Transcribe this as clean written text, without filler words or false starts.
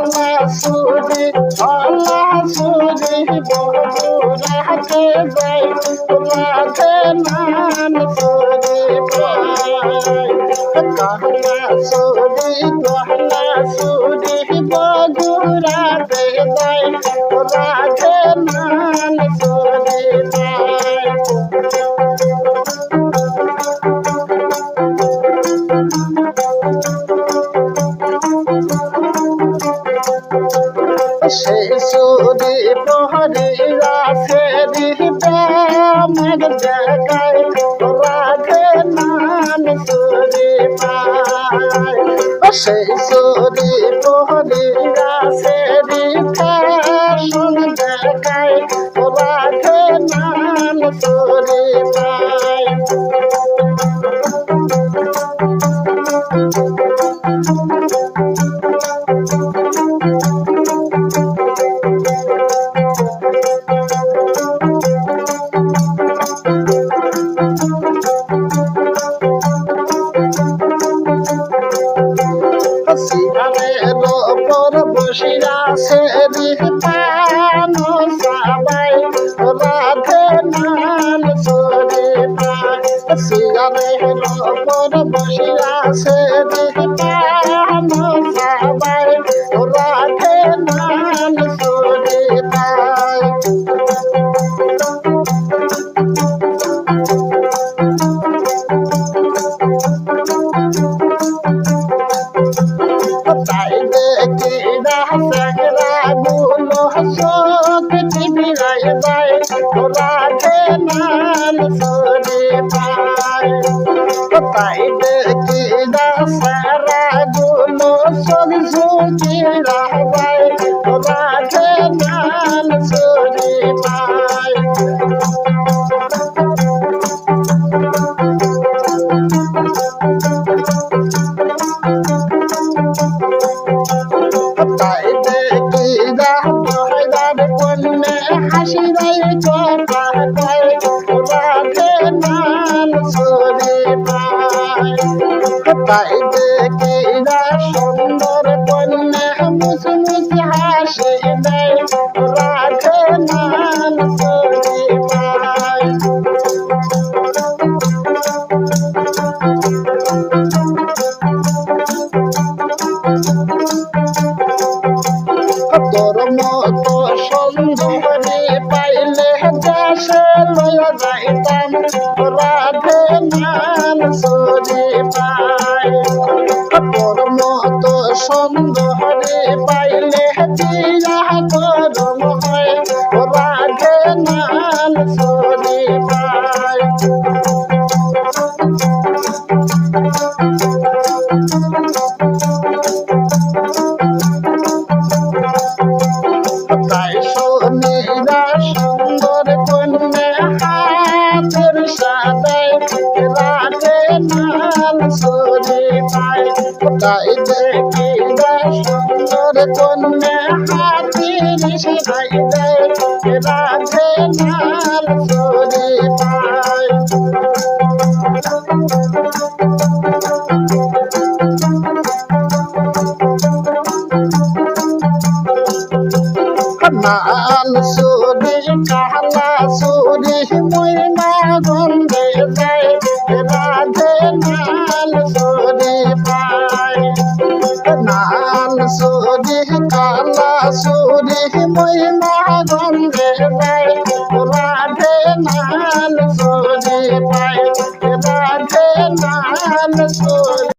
কালা সুরি হলা সুরি বগুড়াতে যাই রাধে নাম সুরি পাই কালা সুরি গহলা সুরি বগুড়াতে যাই রাধে নাম সুরি পাই সেই সুরি প্রহরী রাখে আমার জায়গায় রাধে নাম সুরি পায় সেই সুরি প্রহরী রাখে জায়গায় রাধে নাম সুরি পায় সিগারের ওপর বসিয়া সে পানো সবাই রাধে নাম সুরি পায় সিগারের ওপর বসিয়া সে পানো সবাই রাধে নাম সুরি পায় তাই দেখি রাসেরা গুলো শোক চিবিরাই যায় রাধে নাম সুরি পায় তাই দেখি রাসেরা গুলো শোক চিবিরাই যায় রাধে নাম সুরি পায় তাই দেখি রাধার কন্যা হাসি রায় কথা কয় রাধে নাম সুরি পায় তাই দেখি সুন্দর কন্যা মুসমুসি হাসি দেয় রাধে নাম সুরি পায় তোর মতো সুন্দরী পাইলে দেশে লইয়া যাইতাম রাধে নাম সুরি পায় তোর মতো সুন্দরী পাইলে দিয়া করম হয় রাধে নাম সুরি পায় তাই শুনিরা সুন্দর কন্যা হাতের সাদায় রাধে নাম সুরি পায় তাই দেখিরা সুন্দর কন্যা হাতের সাদায় দেয় রাধে নাম সুরি পায় নাল সুরি কালা সুরি ময়না গন্ধে যায় রাধে নাল সুরি পায় নাল সুরি কালা সুরি ময়না গন্ধে যায় রাধে নাল সুরি পায় রাধে নাল সুরি